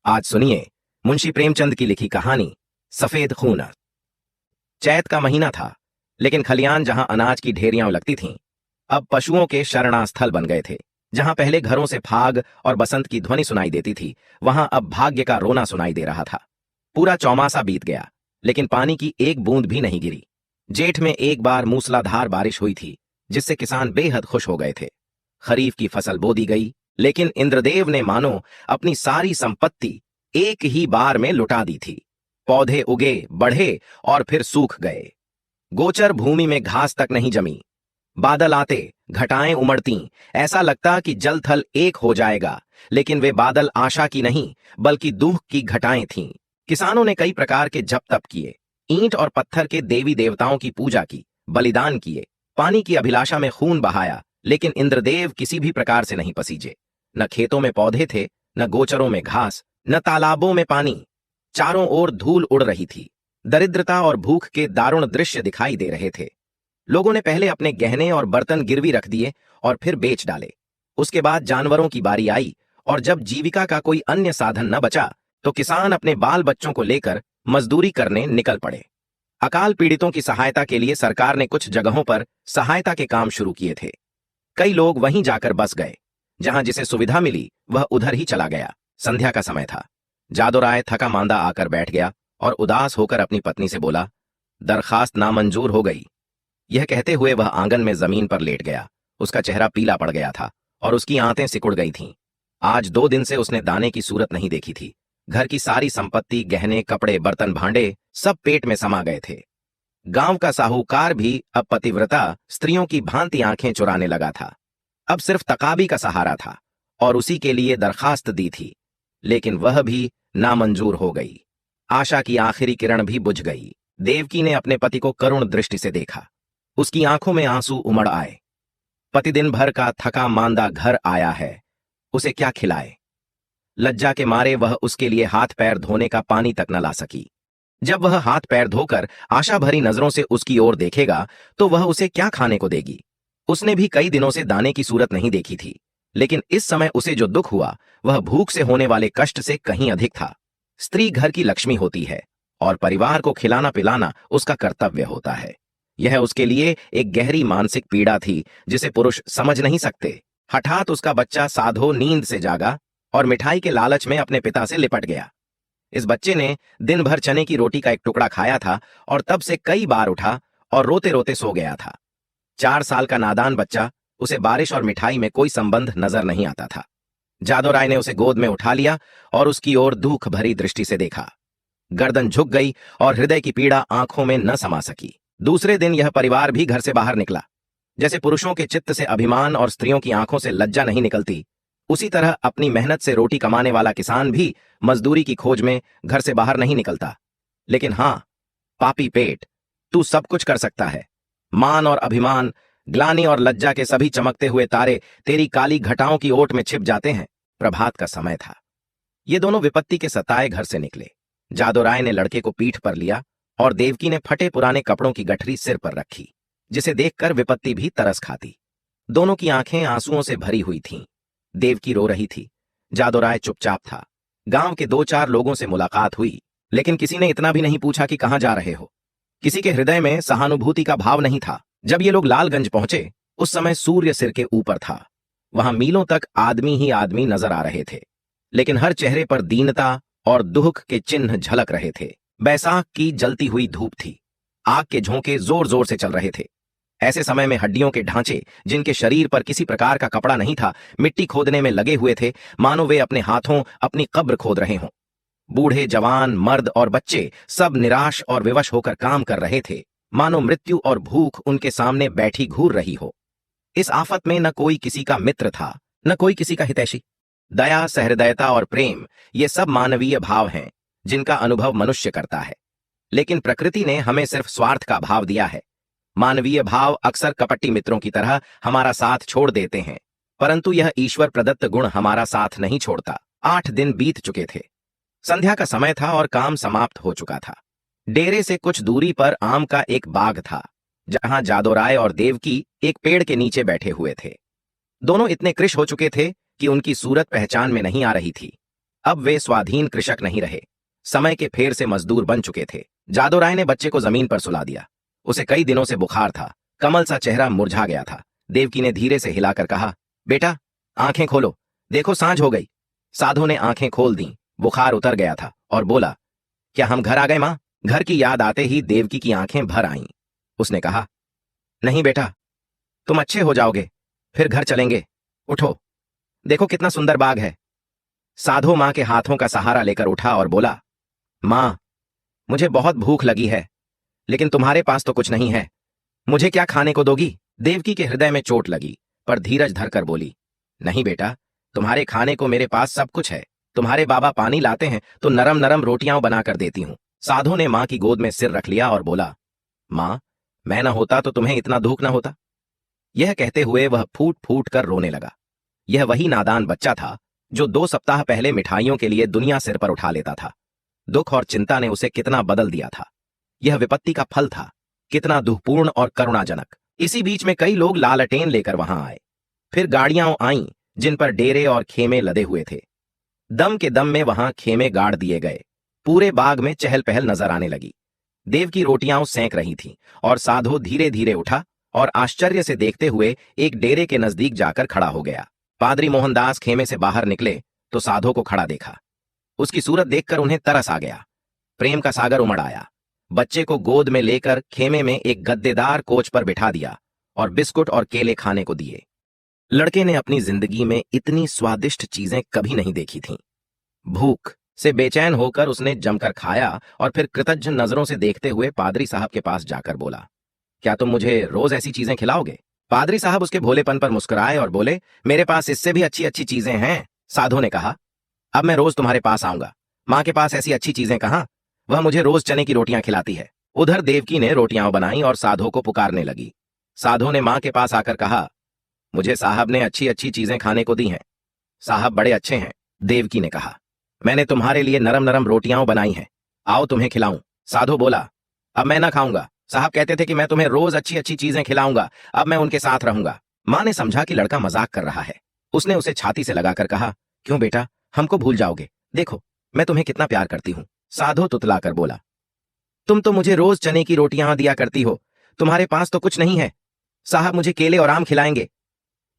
आज सुनिए मुंशी प्रेमचंद की लिखी कहानी सफेद खून। चैत का महीना था, लेकिन खलियान जहां अनाज की ढेरियां लगती थीं, अब पशुओं के शरणास्थल बन गए थे। जहां पहले घरों से फाग और बसंत की ध्वनि सुनाई देती थी, वहां अब भाग्य का रोना सुनाई दे रहा था। पूरा चौमासा बीत गया, लेकिन पानी की एक बूंद भी नहीं गिरी। जेठ में एक बार मूसलाधार बारिश हुई थी, जिससे किसान बेहद खुश हो गए थे। खरीफ की फसल बो दी गई, लेकिन इंद्रदेव ने मानो अपनी सारी संपत्ति एक ही बार में लुटा दी थी। पौधे उगे, बढ़े और फिर सूख गए। गोचर भूमि में घास तक नहीं जमी। बादल आते, घटाएं उमड़ती, ऐसा लगता कि जल थल एक हो जाएगा, लेकिन वे बादल आशा की नहीं, बल्कि दुख की घटाएं थीं। किसानों ने कई प्रकार के जप तप किए, ईंट और पत्थर के देवी देवताओं की पूजा की, बलिदान किए, पानी की अभिलाषा में खून बहाया, लेकिन इंद्रदेव किसी भी प्रकार से नहीं पसीजे। न खेतों में पौधे थे, न गोचरों में घास, न तालाबों में पानी। चारों ओर धूल उड़ रही थी। दरिद्रता और भूख के दारुण दृश्य दिखाई दे रहे थे। लोगों ने पहले अपने गहने और बर्तन गिरवी रख दिए और फिर बेच डाले। उसके बाद जानवरों की बारी आई, और जब जीविका का कोई अन्य साधन न बचा, तो किसान अपने बाल बच्चों को लेकर मजदूरी करने निकल पड़े। अकाल पीड़ितों की सहायता के लिए सरकार ने कुछ जगहों पर सहायता के काम शुरू किए थे। कई लोग वहीं जाकर बस गए। जहां जिसे सुविधा मिली वह उधर ही चला गया। संध्या का समय था। जादू राय थका मांदा आकर बैठ गया और उदास होकर अपनी पत्नी से बोला, दरखास्त नामंजूर हो गई। यह कहते हुए वह आंगन में जमीन पर लेट गया। उसका चेहरा पीला पड़ गया था और उसकी आंतें सिकुड़ गई थीं। आज 2 दिन से उसने दाने की सूरत नहीं देखी थी। घर की सारी संपत्ति, गहने, कपड़े, बर्तन, भांडे सब पेट में समा गए थे। गांव का साहूकार भी अब पतिव्रता स्त्रियों की भांति आंखें चुराने लगा था। अब सिर्फ तकाबी का सहारा था और उसी के लिए दरखास्त दी थी, लेकिन वह भी नामंजूर हो गई। आशा की आखिरी किरण भी बुझ गई। देवकी ने अपने पति को करुण दृष्टि से देखा। उसकी आंखों में आंसू उमड़ आए। पति दिन भर का थका मांदा घर आया है, उसे क्या खिलाए। लज्जा के मारे वह उसके लिए हाथ पैर धोने का पानी तक न ला सकी। जब वह हाथ पैर धोकर आशा भरी नजरों से उसकी ओर देखेगा, तो वह उसे क्या खाने को देगी। उसने भी कई दिनों से दाने की सूरत नहीं देखी थी, लेकिन इस समय उसे जो दुख हुआ वह भूख से होने वाले कष्ट से कहीं अधिक था। स्त्री घर की लक्ष्मी होती है और परिवार को खिलाना पिलाना उसका कर्तव्य होता है। यह उसके लिए एक गहरी मानसिक पीड़ा थी, जिसे पुरुष समझ नहीं सकते। हठात उसका बच्चा साधो नींद से जागा और मिठाई के लालच में अपने पिता से लिपट गया। इस बच्चे ने दिन भर चने की रोटी का एक टुकड़ा खाया था और तब से कई बार उठा और रोते रोते सो गया था। 4 साल का नादान बच्चा, उसे बारिश और मिठाई में कोई संबंध नजर नहीं आता था। जादू राय ने उसे गोद में उठा लिया और उसकी ओर दुख भरी दृष्टि से देखा। गर्दन झुक गई और हृदय की पीड़ा आंखों में न समा सकी। दूसरे दिन यह परिवार भी घर से बाहर निकला। जैसे पुरुषों के चित्त से अभिमान और स्त्रियों की आंखों से लज्जा नहीं निकलती, उसी तरह अपनी मेहनत से रोटी कमाने वाला किसान भी मजदूरी की खोज में घर से बाहर नहीं निकलता। लेकिन हां, पापी पेट, तू सब कुछ कर सकता है। मान और अभिमान, ग्लानि और लज्जा के सभी चमकते हुए तारे तेरी काली घटाओं की ओट में छिप जाते हैं। प्रभात का समय था। ये दोनों विपत्ति के सताए घर से निकले। जादू राय ने लड़के को पीठ पर लिया और देवकी ने फटे पुराने कपड़ों की गठरी सिर पर रखी, जिसे देखकर विपत्ति भी तरस खाती। दोनों की आंखें आंसुओं से भरी हुई थीं। देवकी रो रही थी, जादू राय चुपचाप था। गांव के 2-4 लोगों से मुलाकात हुई, लेकिन किसी ने इतना भी नहीं पूछा कि कहां जा रहे हो। किसी के हृदय में सहानुभूति का भाव नहीं था। जब ये लोग लालगंज पहुंचे, उस समय सूर्य सिर के ऊपर था। वहां मीलों तक आदमी ही आदमी नजर आ रहे थे, लेकिन हर चेहरे पर दीनता और दुख के चिन्ह झलक रहे थे। बैसाख की जलती हुई धूप थी। आग के झोंके जोर जोर से चल रहे थे। ऐसे समय में हड्डियों के ढांचे, जिनके शरीर पर किसी प्रकार का कपड़ा नहीं था, मिट्टी खोदने में लगे हुए थे, मानो वे अपने हाथों अपनी कब्र खोद रहे हों। बूढ़े, जवान, मर्द और बच्चे सब निराश और विवश होकर काम कर रहे थे, मानो मृत्यु और भूख उनके सामने बैठी घूर रही हो। इस आफत में न कोई किसी का मित्र था, न कोई किसी का हितैषी। दया, सहृदयता और प्रेम, ये सब मानवीय भाव हैं, जिनका अनुभव मनुष्य करता है। लेकिन प्रकृति ने हमें सिर्फ स्वार्थ का भाव दिया है। मानवीय भाव अक्सर कपटी मित्रों की तरह हमारा साथ छोड़ देते हैं, परंतु यह ईश्वर प्रदत्त गुण हमारा साथ नहीं छोड़ता। 8 दिन बीत चुके थे। संध्या का समय था और काम समाप्त हो चुका था। डेरे से कुछ दूरी पर आम का एक बाग था, जहां जादू राय और देवकी एक पेड़ के नीचे बैठे हुए थे। दोनों इतने कृश हो चुके थे कि उनकी सूरत पहचान में नहीं आ रही थी। अब वे स्वाधीन कृषक नहीं रहे, समय के फेर से मजदूर बन चुके थे। जादू राय ने बच्चे को जमीन पर सुला दिया। उसे कई दिनों से बुखार था, कमल सा चेहरा मुरझा गया था। देवकी ने धीरे से हिलाकर कहा, बेटा आंखें खोलो, देखो सांझ हो गई। साधु ने आंखें खोल दी, बुखार उतर गया था और बोला, क्या हम घर आ गए मां? घर की याद आते ही देवकी की आंखें भर आईं। उसने कहा, नहीं बेटा, तुम अच्छे हो जाओगे, फिर घर चलेंगे। उठो, देखो कितना सुंदर बाग है। साधु मां के हाथों का सहारा लेकर उठा और बोला, मां, मुझे बहुत भूख लगी है, लेकिन तुम्हारे पास तो कुछ नहीं है, मुझे क्या खाने को दोगी? देवकी के हृदय में चोट लगी, पर धीरज धरकर बोली, नहीं बेटा, तुम्हारे खाने को मेरे पास सब कुछ है। तुम्हारे बाबा पानी लाते हैं तो नरम नरम रोटियां बनाकर देती हूं। साधु ने मां की गोद में सिर रख लिया और बोला, मां, मैं ना होता तो तुम्हें इतना दुख ना होता। यह कहते हुए वह फूट फूट कर रोने लगा। यह वही नादान बच्चा था जो 2 सप्ताह पहले मिठाइयों के लिए दुनिया सिर पर उठा लेता था। दुख और चिंता ने उसे कितना बदल दिया था। यह विपत्ति का फल था, कितना दुःखपूर्ण और करुणाजनक। इसी बीच में कई लोग लालटेन लेकर वहां आए। फिर गाड़ियां आईं जिन पर डेरे और खेमे लदे हुए थे। दम के दम में वहां खेमे गाड़ दिए गए। पूरे बाग में चहल पहल नजर आने लगी। देव की रोटियां सेंक रही थीं और साधु धीरे धीरे उठा और आश्चर्य से देखते हुए एक डेरे के नजदीक जाकर खड़ा हो गया। पादरी मोहनदास खेमे से बाहर निकले तो साधु को खड़ा देखा। उसकी सूरत देखकर उन्हें तरस आ गया। प्रेम का सागर उमड़ आया। बच्चे को गोद में लेकर खेमे में एक गद्देदार कोच पर बिठा दिया और बिस्कुट और केले खाने को दिए। लड़के ने अपनी जिंदगी में इतनी स्वादिष्ट चीजें कभी नहीं देखी थीं। भूख से बेचैन होकर उसने जमकर खाया और फिर कृतज्ञ नजरों से देखते हुए पादरी साहब के पास जाकर बोला, क्या तुम मुझे रोज ऐसी चीजें खिलाओगे? पादरी साहब उसके भोलेपन पर मुस्कुराए और बोले, मेरे पास इससे भी अच्छी अच्छी चीजें हैं। साधु ने कहा, अब मैं रोज तुम्हारे पास आऊंगा। मां के पास ऐसी अच्छी चीजें कहां? वह मुझे रोज चने की रोटियां खिलाती है। उधर देवकी ने रोटियां बनाई और साधु को पुकारने लगी। साधु ने मां के पास आकर कहा, मुझे साहब ने अच्छी अच्छी चीजें खाने को दी हैं। साहब बड़े अच्छे हैं। देवकी ने कहा, मैंने तुम्हारे लिए नरम नरम रोटियां बनाई हैं, आओ तुम्हें खिलाऊं। साधु बोला, अब मैं ना खाऊंगा। साहब कहते थे कि मैं तुम्हें रोज अच्छी अच्छी चीजें खिलाऊंगा, अब मैं उनके साथ रहूंगा। मां ने समझा कि लड़का मजाक कर रहा है। उसने उसे छाती से लगाकर कहा, क्यों बेटा, हमको भूल जाओगे? देखो मैं तुम्हें कितना प्यार करती हूं। साधु तुतलाकर बोला, तुम तो मुझे रोज चने की रोटियां दिया करती हो, तुम्हारे पास तो कुछ नहीं है। साहब मुझे केले और आम खिलाएंगे।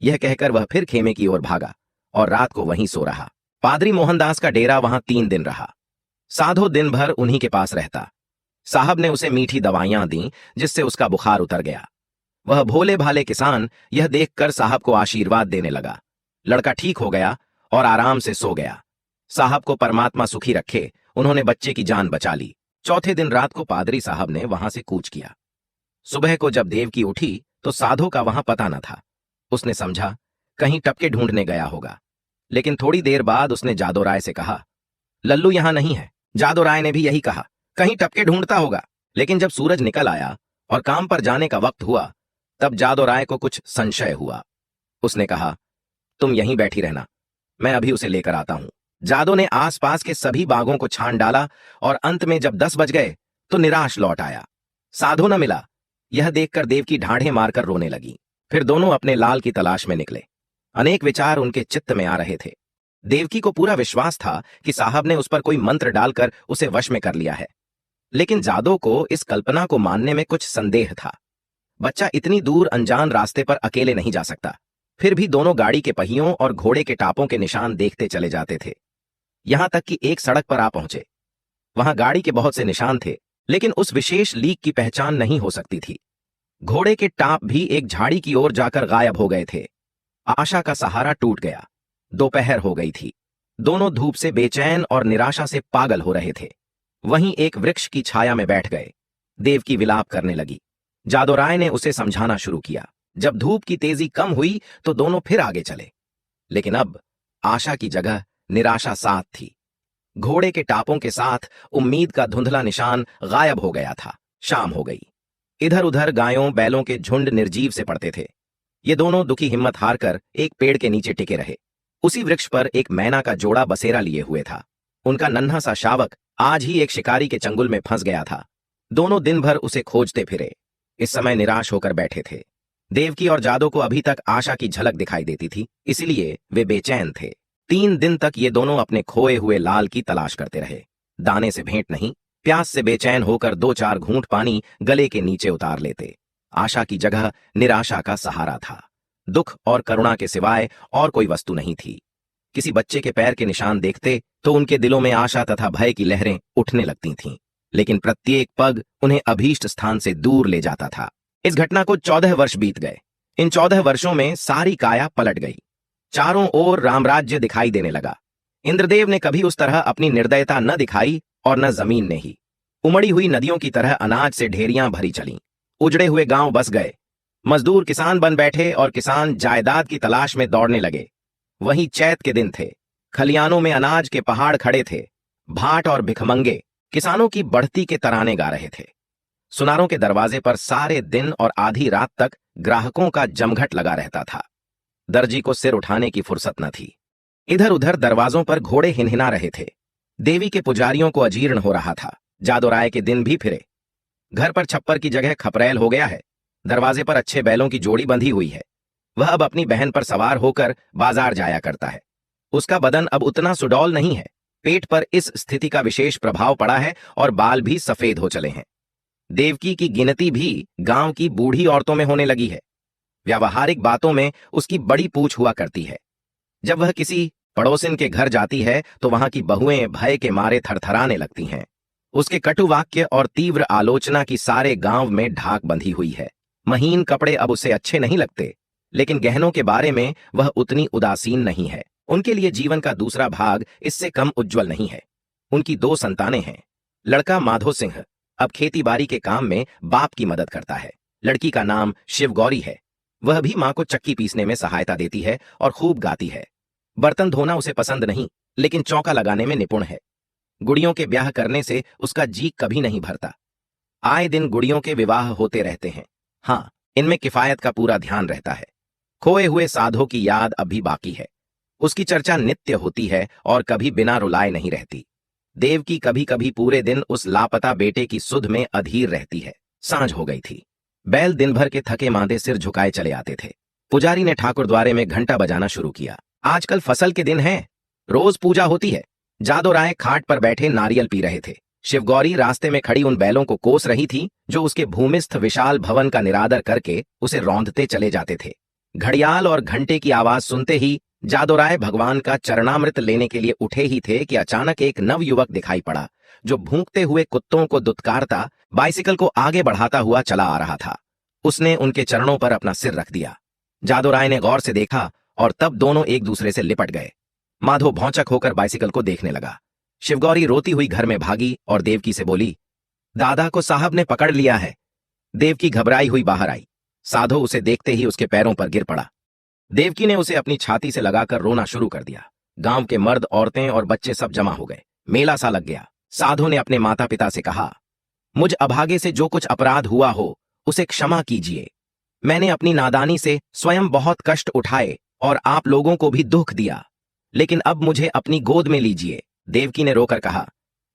यह कहकर वह फिर खेमे की ओर भागा और रात को वहीं सो रहा। पादरी मोहनदास का डेरा वहां 3 दिन रहा। साधु दिन भर उन्हीं के पास रहता। साहब ने उसे मीठी दवाइयां दी जिससे उसका बुखार उतर गया। वह भोले भाले किसान यह देखकर साहब को आशीर्वाद देने लगा। लड़का ठीक हो गया और आराम से सो गया। साहब को परमात्मा सुखी रखे, उन्होंने बच्चे की जान बचा ली। चौथे दिन रात को पादरी साहब ने वहां से कूच किया। सुबह को जब देवकी उठी तो साधु का वहां पता न था। उसने समझा कहीं टपके ढूंढने गया होगा, लेकिन थोड़ी देर बाद उसने जादू राय से कहा, लल्लू यहां नहीं है। जादू राय ने भी यही कहा, कहीं टपके ढूंढता होगा। लेकिन जब सूरज निकल आया और काम पर जाने का वक्त हुआ, तब जादू राय को कुछ संशय हुआ। उसने कहा, तुम यहीं बैठी रहना, मैं अभी उसे लेकर आता हूं। जादू ने आसपास के सभी बागों को छान डाला और अंत में जब 10 बज गए तो निराश लौट आया। साधु न मिला। यह देखकर देवकी ढाढ़े मारकर रोने लगी। फिर दोनों अपने लाल की तलाश में निकले। अनेक विचार उनके चित्त में आ रहे थे। देवकी को पूरा विश्वास था कि साहब ने उस पर कोई मंत्र डालकर उसे वश में कर लिया है, लेकिन जादू को इस कल्पना को मानने में कुछ संदेह था। बच्चा इतनी दूर अनजान रास्ते पर अकेले नहीं जा सकता। फिर भी दोनों गाड़ी के पहियों और घोड़े के टापों के निशान देखते चले जाते थे, यहां तक कि एक सड़क पर आ पहुंचे। वहां गाड़ी के बहुत से निशान थे, लेकिन उस विशेष लीक की पहचान नहीं हो सकती थी। घोड़े के टाप भी एक झाड़ी की ओर जाकर गायब हो गए थे। आशा का सहारा टूट गया। दोपहर हो गई थी। दोनों धूप से बेचैन और निराशा से पागल हो रहे थे। वहीं एक वृक्ष की छाया में बैठ गए। देवकी विलाप करने लगी। जादू राय ने उसे समझाना शुरू किया। जब धूप की तेजी कम हुई तो दोनों फिर आगे चले, लेकिन अब आशा की जगह निराशा साथ थी। घोड़े के टापों के साथ उम्मीद का धुंधला निशान गायब हो गया था। शाम हो गई। इधर उधर गायों बैलों के झुंड निर्जीव से पड़ते थे। ये दोनों दुखी हिम्मत हारकर एक पेड़ के नीचे टिके रहे। उसी वृक्ष पर एक मैना का जोड़ा बसेरा लिए हुए था। उनका नन्हा सा शावक आज ही एक शिकारी के चंगुल में फंस गया था। दोनों दिन भर उसे खोजते फिरे। इस समय निराश होकर बैठे थे। देवकी और जादू को अभी तक आशा की झलक दिखाई देती थी, इसलिए वे बेचैन थे। 3 दिन तक ये दोनों अपने खोए हुए लाल की तलाश करते रहे। दाने से भेंट नहीं, प्यास से बेचैन होकर 2-4 घूंट पानी गले के नीचे उतार लेते। आशा की जगह निराशा का सहारा था। दुख और करुणा के सिवाय और कोई वस्तु नहीं थी। किसी बच्चे के पैर के निशान देखते तो उनके दिलों में आशा तथा भय की लहरें उठने लगती थीं, लेकिन प्रत्येक पग उन्हें अभीष्ट स्थान से दूर ले जाता था। इस घटना को 14 वर्ष बीत गए। इन 14 वर्षों में सारी काया पलट गई। चारों ओर रामराज्य दिखाई देने लगा। इंद्रदेव ने कभी उस तरह अपनी निर्दयता न दिखाई और न जमीन ने ही। उमड़ी हुई नदियों की तरह अनाज से ढेरियां भरी चलीं। उजड़े हुए गांव बस गए। मजदूर किसान बन बैठे और किसान जायदाद की तलाश में दौड़ने लगे। वहीं चैत के दिन थे। खलियानों में अनाज के पहाड़ खड़े थे। भाट और भिखमंगे किसानों की बढ़ती के तराने गा रहे थे। सुनारों के दरवाजे पर सारे दिन और आधी रात तक ग्राहकों का जमघट लगा रहता था। दर्जी को सिर उठाने की फुर्सत न थी। इधर उधर दरवाजों पर घोड़े हिनहिना रहे थे। देवी के पुजारियों को अजीर्ण हो रहा था। जादोराय के दिन भी फिरे। घर पर छप्पर की जगह खपरेल हो गया है। दरवाजे पर अच्छे बैलों की जोड़ी बंधी हुई है। वह अब अपनी बहन पर सवार होकर बाजार जाया करता है। उसका बदन अब उतना सुडौल नहीं है। पेट पर इस स्थिति का विशेष प्रभाव पड़ा है और बाल भी सफेद हो चले हैं। देवकी की गिनती भी गांव की बूढ़ी औरतों में होने लगी है। व्यावहारिक बातों में उसकी बड़ी पूछ हुआ करती है। जब वह किसी पड़ोसिन के घर जाती है तो वहां की बहुएं भय के मारे थरथराने लगती हैं। उसके कटु वाक्य और तीव्र आलोचना की सारे गांव में ढाक बंधी हुई है। महीन कपड़े अब उसे अच्छे नहीं लगते, लेकिन गहनों के बारे में वह उतनी उदासीन नहीं है। उनके लिए जीवन का दूसरा भाग इससे कम उज्जवल नहीं है। उनकी 2 संतानें हैं। लड़का माधो सिंह अब खेतीबाड़ी के काम में बाप की मदद करता है। लड़की का नाम शिवगौरी है। वह भी मां को चक्की पीसने में सहायता देती है और खूब गाती है। बर्तन धोना उसे पसंद नहीं, लेकिन चौका लगाने में निपुण है। गुड़ियों के ब्याह करने से उसका जी कभी नहीं भरता। आए दिन गुड़ियों के विवाह होते रहते हैं। हाँ, इनमें किफायत का पूरा ध्यान रहता है। खोए हुए साधो की याद अब भी बाकी है। उसकी चर्चा नित्य होती है और कभी बिना रुलाए नहीं रहती। देवकी कभी कभी पूरे दिन उस लापता बेटे की सुध में अधीर रहती है। सांझ हो गई थी। बैल दिन भर के थके मांदे सिर झुकाए चले आते थे। पुजारी ने ठाकुर द्वारे में घंटा बजाना शुरू किया। आजकल फसल के दिन हैं, रोज पूजा होती है। जादोराय खाट पर बैठे नारियल पी रहे थे। शिवगौरी रास्ते में खड़ी उन बैलों को कोस रही थी जो उसके भूमिस्थ विशाल भवन का निरादर करके उसे रौंदते चले जाते थे। घड़ियाल और घंटे की आवाज सुनते ही जादोराय भगवान का चरणामृत लेने के लिए उठे ही थे कि अचानक एक नवयुवक दिखाई पड़ा जो भूंकते हुए कुत्तों को दुत्कारता बाइसिकल को आगे बढ़ाता हुआ चला आ रहा था। उसने उनके चरणों पर अपना सिर रख दिया। जादोराय ने गौर से देखा और तब दोनों एक दूसरे से लिपट गए। माधो भौंचक होकर बाइसिकल को देखने लगा। शिवगौरी रोती हुई घर में भागी और देवकी से बोली, दादा को साहब ने पकड़ लिया है। देवकी घबराई हुई बाहर आई। साधो उसे देखते ही उसके पैरों पर गिर पड़ा। देवकी ने उसे अपनी छाती से लगाकर रोना शुरू कर दिया। गांव के मर्द, औरतें और बच्चे सब जमा हो गए। मेला सा लग गया। साधो ने अपने माता पिता से कहा, मुझ अभागे से जो कुछ अपराध हुआ हो उसे क्षमा कीजिए। मैंने अपनी नादानी से स्वयं बहुत कष्ट उठाए और आप लोगों को भी दुख दिया, लेकिन अब मुझे अपनी गोद में लीजिए। देवकी ने रोकर कहा,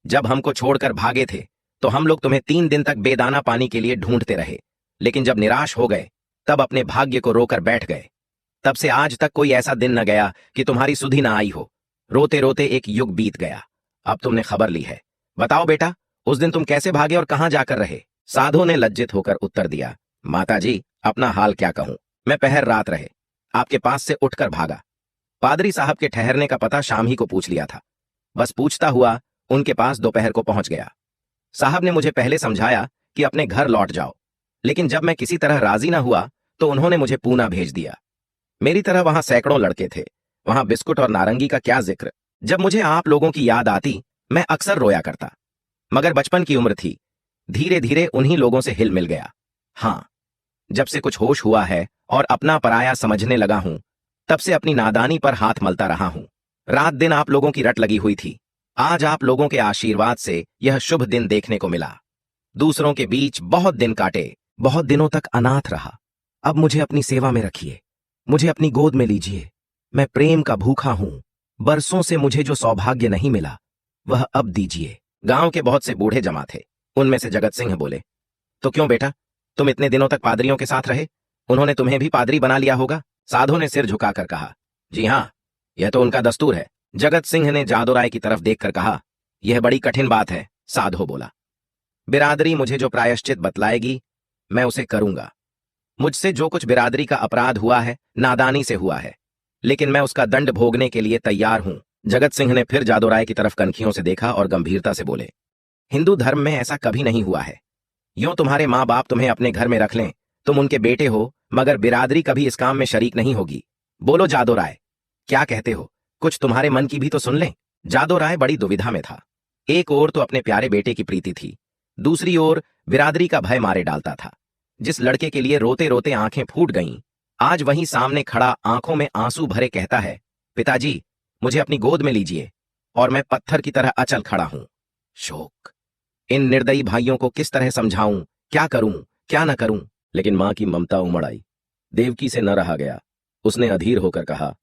जब हमको छोड़कर भागे थे तो हम लोग तुम्हें 3 दिन तक बेदाना पानी के लिए ढूंढते रहे, लेकिन जब निराश हो गए तब अपने भाग्य को रोकर बैठ गए। तब से आज तक कोई ऐसा दिन न गया कि तुम्हारी सुधि न आई हो। रोते रोते एक युग बीत गया। अब तुमने खबर ली है। बताओ बेटा, उस दिन तुम कैसे भागे और कहां जाकर रहे? साधो ने लज्जित होकर उत्तर दिया, माताजी, अपना हाल क्या कहूं। मैं पहर रात रहे आपके पास से उठकर भागा। पादरी साहब के ठहरने का पता शाम ही को पूछ लिया था। बस पूछता हुआ उनके पास दोपहर को पहुंच गया। साहब ने मुझे पहले समझाया कि अपने घर लौट जाओ, लेकिन जब मैं किसी तरह राजी न हुआ तो उन्होंने मुझे पूना भेज दिया। मेरी तरह वहां सैकड़ों लड़के थे। वहां बिस्कुट और नारंगी का क्या जिक्र। जब मुझे आप लोगों की याद आती मैं अक्सर रोया करता, मगर बचपन की उम्र थी। धीरे धीरे उन्हीं लोगों से हिल मिल गया। हां, जब से कुछ होश हुआ है और अपना पराया समझने लगा हूं, तब से अपनी नादानी पर हाथ मलता रहा हूं। रात दिन आप लोगों की रट लगी हुई थी। आज आप लोगों के आशीर्वाद से यह शुभ दिन देखने को मिला। दूसरों के बीच बहुत दिन काटे, बहुत दिनों तक अनाथ रहा। अब मुझे अपनी सेवा में रखिए, मुझे अपनी गोद में लीजिए। मैं प्रेम का भूखा हूं। बरसों से मुझे जो सौभाग्य नहीं मिला वह अब दीजिए। गांव के बहुत से बूढ़े जमा थे। उनमें से जगत सिंह बोले, तो क्यों बेटा, तुम इतने दिनों तक पादरियों के साथ रहे, उन्होंने तुम्हें भी पादरी बना लिया होगा? साधो ने सिर झुकाकर कहा, जी हां, यह तो उनका दस्तूर है। जगत सिंह ने जादूराय की तरफ देखकर कहा, यह बड़ी कठिन बात है। साधो बोला, बिरादरी मुझे जो प्रायश्चित बतलाएगी मैं उसे करूंगा। मुझसे जो कुछ बिरादरी का अपराध हुआ है नादानी से हुआ है, लेकिन मैं उसका दंड भोगने के लिए तैयार हूं। जगत सिंह ने फिर जादूराय की तरफ कनखियों से देखा और गंभीरता से बोले, हिंदू धर्म में ऐसा कभी नहीं हुआ है। यूं तुम्हारे माँ बाप तुम्हें अपने घर में रख लें, तुम उनके बेटे हो, मगर बिरादरी कभी इस काम में शरीक नहीं होगी। बोलो जादूराय, क्या कहते हो? कुछ तुम्हारे मन की भी तो सुन लें। जादूराय बड़ी दुविधा में था। एक ओर तो अपने प्यारे बेटे की प्रीति थी, दूसरी ओर बिरादरी का भय मारे डालता था। जिस लड़के के लिए रोते रोते आंखें फूट गईं, आज वहीं सामने खड़ा आंखों में आंसू भरे कहता है, पिताजी मुझे अपनी गोद में लीजिए, और मैं पत्थर की तरह अचल खड़ा हूं। शोक। इन निर्दयी भाइयों को किस तरह समझाऊं, क्या करूं, क्या न करूं। लेकिन मां की ममता उमड़ आई। देवकी से न रहा गया। उसने अधीर होकर कहा,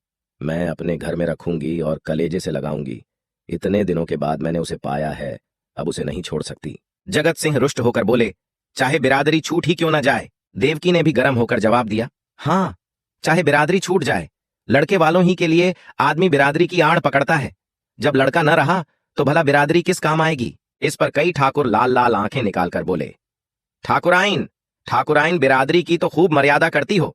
मैं अपने घर में रखूंगी और कलेजे से लगाऊंगी। इतने दिनों के बाद मैंने उसे पाया है, अब उसे नहीं छोड़ सकती। जगत सिंह रुष्ट होकर बोले, चाहे बिरादरी छूट ही क्यों न जाए। देवकी ने भी गर्म होकर जवाब दिया, हाँ, चाहे बिरादरी छूट जाए। लड़के वालों ही के लिए आदमी बिरादरी की आड़ पकड़ता है। जब लड़का न रहा तो भला बिरादरी किस काम आएगी। इस पर कई ठाकुर लाल लाल आंखें निकालकर बोले, ठाकुराइन, ठाकुराइन बिरादरी की तो खूब मर्यादा करती हो।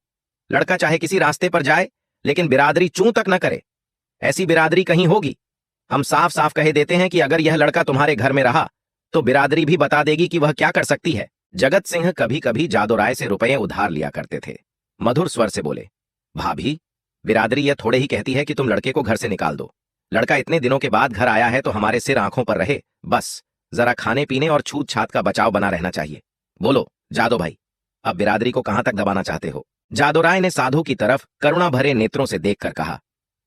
लड़का चाहे किसी रास्ते पर जाए, लेकिन बिरादरी चूं तक न करे। ऐसी बिरादरी कहीं होगी। हम साफ साफ कहे देते हैं कि अगर यह लड़का तुम्हारे घर में रहा तो बिरादरी भी बता देगी कि वह क्या कर सकती है। जगत सिंह कभी कभी जादूराय से रुपये उधार लिया करते थे। मधुर स्वर से बोले, भाभी, बिरादरी यह थोड़े ही कहती है कि तुम लड़के को घर से निकाल दो। लड़का इतने दिनों के बाद घर आया है तो हमारे सिर आंखों पर रहे, बस जरा खाने पीने और छूत छात का बचाव बना रहना चाहिए। बोलो जादो भाई, अब बिरादरी को कहां तक दबाना चाहते हो। जादूराय ने साधु की तरफ करुणा भरे नेत्रों से देखकर कहा,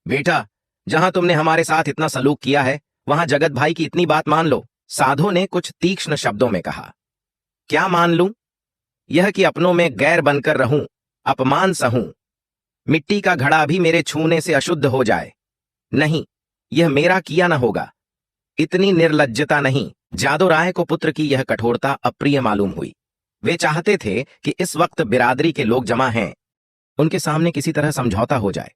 बेटा, जहां तुमने हमारे साथ इतना सलूक किया है वहां जगत भाई की इतनी बात मान लो। साधु ने कुछ तीक्ष्ण शब्दों में कहा, क्या मान लूं? यह कि अपनों में गैर बनकर रहूं, अपमान सहूं, मिट्टी का घड़ा भी मेरे छूने से अशुद्ध हो जाए। नहीं, यह मेरा किया न होगा। इतनी निर्लज्जता नहीं। जादूराय को पुत्र की यह कठोरता अप्रिय मालूम हुई। वे चाहते थे कि इस वक्त बिरादरी के लोग जमा हैं, उनके सामने किसी तरह समझौता हो जाए।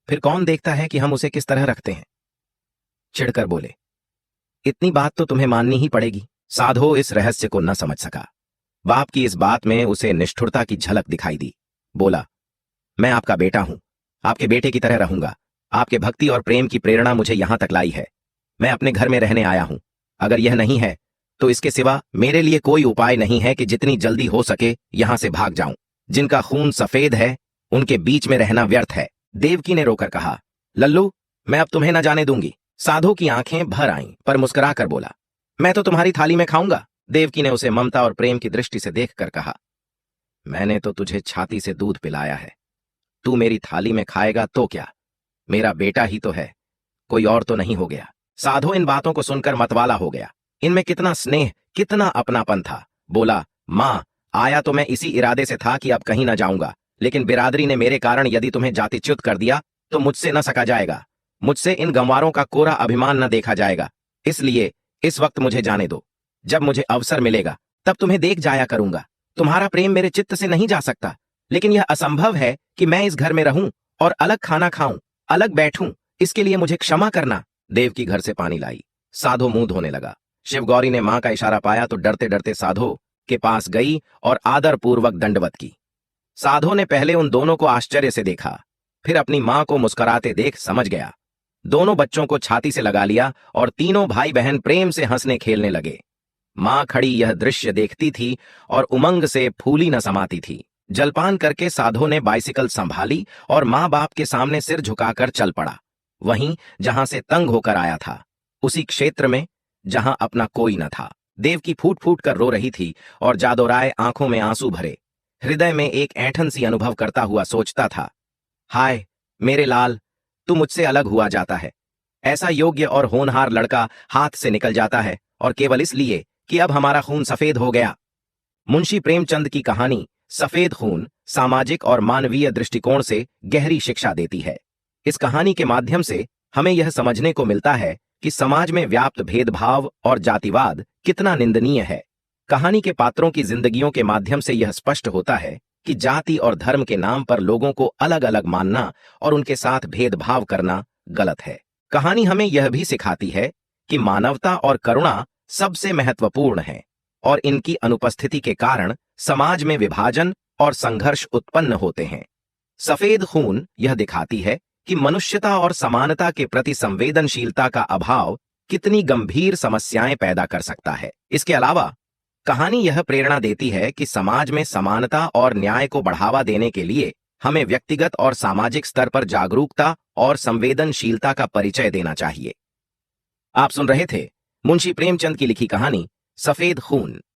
फिर कौन देखता है कि हम उसे किस तरह रखते हैं। चिढ़कर बोले, इतनी बात तो तुम्हें माननी ही पड़ेगी। साधो इस रहस्य को न समझ सका। बाप की इस बात में उसे निष्ठुरता की झलक दिखाई दी। बोला, मैं आपका बेटा हूं, आपके बेटे की तरह रहूंगा। आपके भक्ति और प्रेम की प्रेरणा मुझे यहां तक लाई है। मैं अपने घर में रहने आया हूं। अगर यह नहीं है तो इसके सिवा मेरे लिए कोई उपाय नहीं है कि जितनी जल्दी हो सके यहां से भाग जाऊं। जिनका खून सफेद है उनके बीच में रहना व्यर्थ है। देवकी ने रोकर कहा, लल्लू, मैं अब तुम्हें न जाने दूंगी। साधु की आंखें भर आईं, पर मुस्कुरा कर बोला, मैं तो तुम्हारी थाली में खाऊंगा। देवकी ने उसे ममता और प्रेम की दृष्टि से देखकर कहा, मैंने तो तुझे छाती से दूध पिलाया है, तू मेरी थाली में खाएगा तो क्या? मेरा बेटा ही तो है, कोई और तो नहीं हो गया। साधु इन बातों को सुनकर मतवाला हो गया। इनमें कितना स्नेह, कितना अपनापन था। बोला, मां, आया तो मैं इसी इरादे से था कि अब कहीं न जाऊंगा, लेकिन बिरादरी ने मेरे कारण यदि तुम्हें जातिच्युत कर दिया तो मुझसे न सका जाएगा। मुझसे इन गंवारों का कोरा अभिमान न देखा जाएगा। इसलिए इस वक्त मुझे जाने दो। जब मुझे अवसर मिलेगा तब तुम्हें देख जाया करूंगा। तुम्हारा प्रेम मेरे चित्त से नहीं जा सकता, लेकिन यह असंभव है कि मैं इस घर में रहूं और अलग खाना खाऊं, अलग बैठूं। इसके लिए मुझे क्षमा करना। देवकी घर से पानी लाई। साधो मुंह धोने लगा। शिवगौरी ने मां का इशारा पाया तो डरते डरते साधो के पास गई और आदर पूर्वक दंडवत की। साधो ने पहले उन दोनों को आश्चर्य से देखा, फिर अपनी मां को मुस्कुराते देख समझ गया। दोनों बच्चों को छाती से लगा लिया और तीनों भाई बहन प्रेम से हंसने खेलने लगे। मां खड़ी यह दृश्य देखती थी और उमंग से फूली न समाती थी। जलपान करके साधो ने बाइसिकल संभाली और मां बाप के सामने सिर झुकाकर चल पड़ा। वहीं जहां से तंग होकर आया था, उसी क्षेत्र में जहां अपना कोई न था। देवकी फूट फूट कर रो रही थी और जादूराय आंखों में आंसू भरे, हृदय में एक ऐंठन सी अनुभव करता हुआ सोचता था, हाय मेरे लाल, तू मुझसे अलग हुआ जाता है। ऐसा योग्य और होनहार लड़का हाथ से निकल जाता है, और केवल इसलिए कि अब हमारा खून सफेद हो गया। मुंशी प्रेमचंद की कहानी सफेद खून सामाजिक और मानवीय दृष्टिकोण से गहरी शिक्षा देती है। इस कहानी के माध्यम से हमें यह समझने को मिलता है कि समाज में व्याप्त भेदभाव और जातिवाद कितना निंदनीय है। कहानी के पात्रों की जिंदगियों के माध्यम से यह स्पष्ट होता है कि जाति और धर्म के नाम पर लोगों को अलग अलग मानना और उनके साथ भेदभाव करना गलत है। कहानी हमें यह भी सिखाती है कि मानवता और करुणा सबसे महत्वपूर्ण है और इनकी अनुपस्थिति के कारण समाज में विभाजन और संघर्ष उत्पन्न होते हैं। सफेद खून यह दिखाती है कि मनुष्यता और समानता के प्रति संवेदनशीलता का अभाव कितनी गंभीर समस्याएं पैदा कर सकता है। इसके अलावा कहानी यह प्रेरणा देती है कि समाज में समानता और न्याय को बढ़ावा देने के लिए हमें व्यक्तिगत और सामाजिक स्तर पर जागरूकता और संवेदनशीलता का परिचय देना चाहिए। आप सुन रहे थे मुंशी प्रेमचंद की लिखी कहानी सफेद खून।